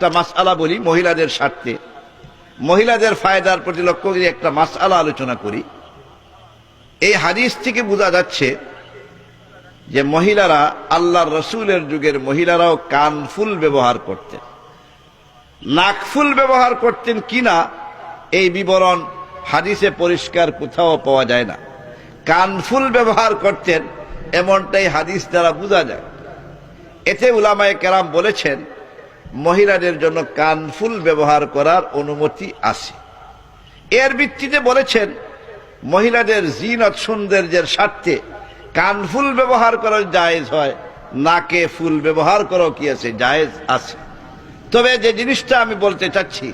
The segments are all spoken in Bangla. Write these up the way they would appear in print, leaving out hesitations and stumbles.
একটা মাসআলা বলি মহিলাদের স্বার্থে, মহিলাদের ফায়দার প্রতি লক্ষ্য করে একটা মাসআলা আলোচনা করি। এই হাদিস থেকে বোঝা যাচ্ছে যে মহিলারা, আল্লাহর রসুলের যুগের মহিলারাও কানফুল ব্যবহার করতেন। নাকফুল ব্যবহার করতেন কিনা এই বিবরণ হাদিসে পরিষ্কার কোথাও পাওয়া যায় না। কানফুল ব্যবহার করতেন এমনটাই হাদিস দ্বারা বোঝা যায়। এতে উলামায়ে কেরাম বলেছেন মহিলাদের জন্য কানফুল ব্যবহার করার অনুমতি আছে। এর ভিত্তিতে বলেছেন মহিলাদের জিনত সৌন্দর্যের স্বার্থে কানফুল ব্যবহার করা জায়েজ হয়, নাকে ফুল ব্যবহার করাও কি আছে, জায়েজ আছে। তবে যে জিনিসটা আমি বলতে চাচ্ছি,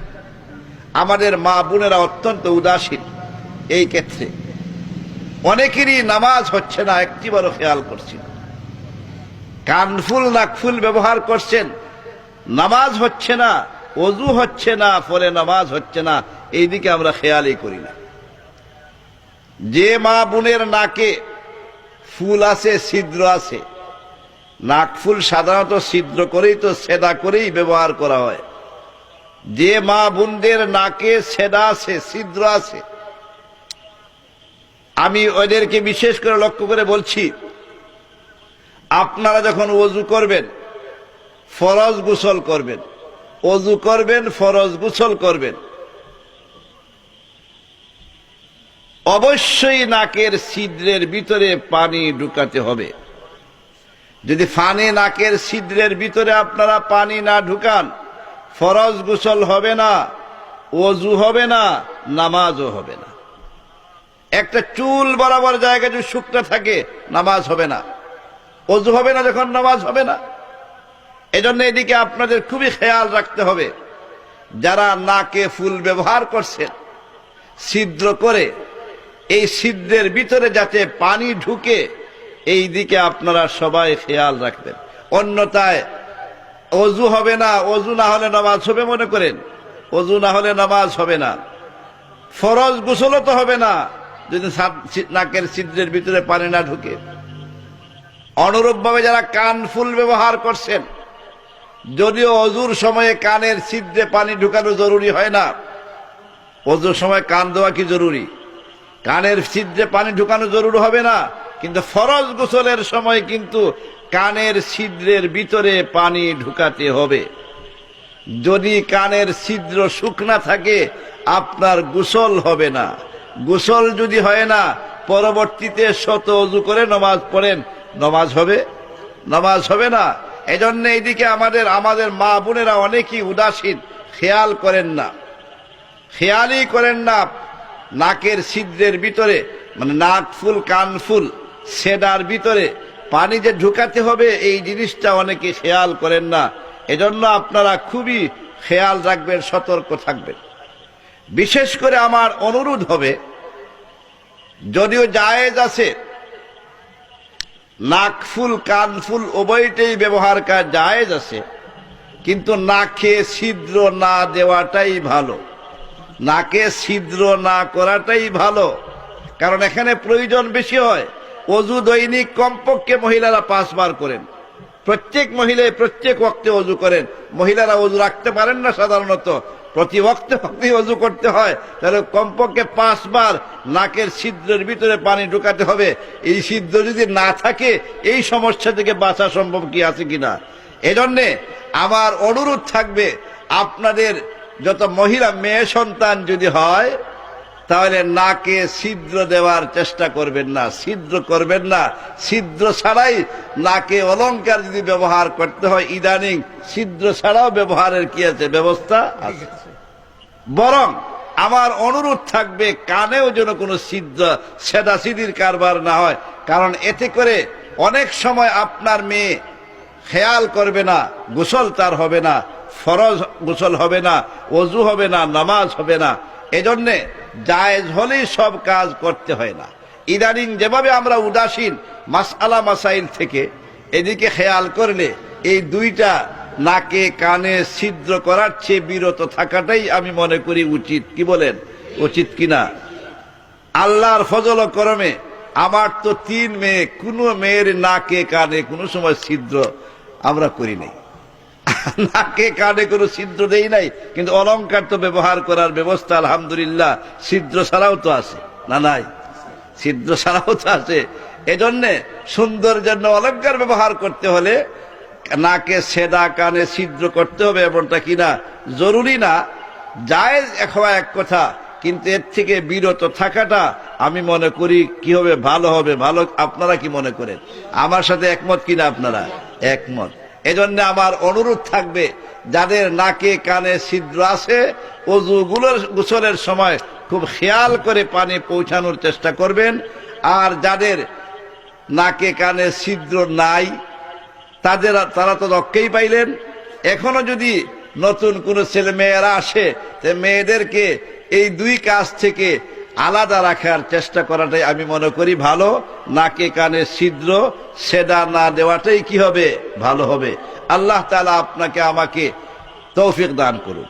আমাদের মা বোনেরা অত্যন্ত উদাসীন এই ক্ষেত্রে। অনেকেরই নামাজ হচ্ছে না, একটিবারও খেয়াল করছি না। কানফুল নাকফুল ব্যবহার করছেন, নামাজ হচ্ছে না, ওযু হচ্ছে না, ফলে নামাজ হচ্ছে না, এইদিকে আমরা খেয়ালই করি না। যে মা বোনের নাকে ফুল আছে, ছিদ্র আছে, নাকফুল সাধারণত ছিদ্র করেই তো সেদা করেই ব্যবহার করা হয়। যে মা বোনদের নাকে সেদা আছে, ছিদ্র আছে, আমি ওদেরকে বিশেষ করে লক্ষ্য করে বলছি, আপনারা যখন ওযু করবেন, ফরজ গোসল করবেন, ওযু করবেন, ফরজ গোসল করবেন, অবশ্যই নাকের ছিদ্রের ভিতরে পানি ঢুকাতে হবে। যদি নাকের ছিদ্রের ভিতরে আপনারা পানি না ঢুকান, ফরজ গোসল হবে না, ওযু হবে না, নামাজও হবে না। একটা চুল বরাবর জায়গায় যদি শুকনো থাকে নামাজ হবে না, ওযু হবে না, যখন নামাজ হবে না। এজন্য এদিকে আপনাদের খুবই খেয়াল রাখতে হবে। যারা নাকে ফুল ব্যবহার করছেন ছিদ্র করে, এই ছিদ্রের ভিতরে যাতে পানি ঢুকে এই দিকে আপনারা সবাই খেয়াল রাখবেন। অন্যথায় ওযু হবে না, ওযু না হলে নামাজ হবে মনে করেন, ওযু না হলে নামাজ হবে না। ফরজ গোসলও তো হবে না যদি নাকের ছিদ্রের ভিতরে পানি না ঢুকে। অনুরূপভাবে যারা কানফুল ব্যবহার করছেন, যদিও ওযুর সময়ে কানের ছিদ্রে পানি ঢুকানো জরুরি হয় না, ওযুর সময় কান দেওয়া কি জরুরি? কানের ছিদ্রে পানি ঢুকানো জরুরি হবে না, কিন্তু ফরজ গোসলের সময় কিন্তু কানের ছিদ্রের ভিতরে পানি ঢুকাতে হবে। যদি কানের ছিদ্র শুকনা থাকে আপনার গোসল হবে না। গোসল যদি হয় না, পরবর্তীতে শত ওযু করে নামাজ পড়েন, নামাজ হবে? নামাজ হবে না। এজন্য এইদিকে আমাদের মা বোনেরা অনেকেই উদাসীন, খেয়াল করেন না, খেয়ালই করেন না। নাকের ছিদ্রের ভিতরে মানে নাকফুল কানফুল সেদার ভিতরে পানি যে ঢুকাতে হবে এই জিনিসটা অনেকে খেয়াল করেন না। এজন্য আপনারা খুবই খেয়াল রাখবেন, সতর্ক থাকবেন। বিশেষ করে আমার অনুরোধ হবে, যদিও জায়েজ আছে নাকফুল কানফুল উভয়টাই ব্যবহার করা জায়েজ আছে, কিন্তু নাকে ছিদ্র না দেওয়াটাই ভালো, নাকে ছিদ্র না করাটাই ভালো। কারণ এখানে প্রয়োজন বেশি হয়। ওযু দৈনিক কমপক্ষে মহিলারা 5 বার করেন, প্রত্যেক মহিলায় প্রত্যেক ওয়াক্তে ওযু করেন। মহিলারা ওযু রাখতে পারেন না, সাধারণত প্রতি ওয়াক্তে ওযু করতে হয়, তাহলে কমপক্ষে 5 বার নাকের ছিদ্রের ভিতরে পানি ঢুকাতে হবে। এই ছিদ্র যদি না থাকে এই সমস্যা থেকে বাঁচা সম্ভব কি আছে কিনা। এজন্য আমার অনুরোধ থাকবে, আপনাদের যত মহিলা মেয়ে সন্তান যদি হয় তাহলে নাকে ছিদ্র দেওয়ার চেষ্টা করবেন না, ছিদ্র করবেন না। ছিদ্র ছাড়াই নাকে অলংকার যদি ব্যবহার করতে হয়, ইদানিং ছিদ্র ছাড়াও ব্যবহারের কি আছে, ব্যবস্থা আছে। বরং আমার অনুরোধ থাকবে কানেও যেন কোনো ছিদ্র সেদাসিদির কারবার না হয়। কারণ এতে করে অনেক সময় আপনার মেয়ে খেয়াল করবে না, গোসল তার হবে না, ফরজ গোসল হবে না, ওযু হবে না, নামাজ হবে না। এজন্যে জায়েজ হলেই সব কাজ করতে হয় না। ইদানিং যেভাবে আমরা উদাসীন মাসআলা মাসাইল থেকে, এদিকে খেয়াল করলে এই দুইটা নাকে কানে ছিদ্র করার চেয়ে বিরত থাকাটাই আমি মনে করি উচিত। কি বলেন, উচিত কিনা? আল্লাহর ফজল ও করমে আমার তো 3 মেয়ে, কোনো মেয়ের নাকে কানে কোনো সময় ছিদ্র আমরা করি নাই। নাকে কানে কোনো ছিদ্র দেই নাই, কিন্তু অলংকার তো ব্যবহার করার ব্যবস্থা আলহামদুলিল্লাহ ছিদ্র ছাড়াও তো আছে, না নাই? ছিদ্র ছাড়াও তো আছে। এজন্যে সুন্দর জন্য অলংকার ব্যবহার করতে হলে নাকে সেদা, কানে ছিদ্র করতে হবে, এমনটা কিনা জরুরি না, জায়েজ এখন এক কথা, কিন্তু এর থেকে বিরত থাকাটা আমি মনে করি কি হবে, ভালো হবে। ভালো, আপনারা কি মনে করেন? আমার সাথে একমত কিনা আপনারা? একমত। এজন্য আমার অনুরোধ থাকবে, যাদের নাকে কানে ছিদ্র আছে গোসলের সময় খুব খেয়াল করে পানি পৌঁছানোর চেষ্টা করবেন। আর যাদের নাকে কানে ছিদ্র নাই তারা তো রক্ষেই পাইলেন। এখনো যদি নতুন কোন ছেলে মেয়েরা আসে, মেয়েদেরকে এই দুই কাজ থেকে আলাদা রাখার চেষ্টা করাটাই আমি মনে করি ভালো। নাকে কানে ছিদ্র সেদা না দেওয়াটাই কি হবে, ভালো হবে। আল্লাহ তাআলা আপনাকে আমাকে তৌফিক দান করুন।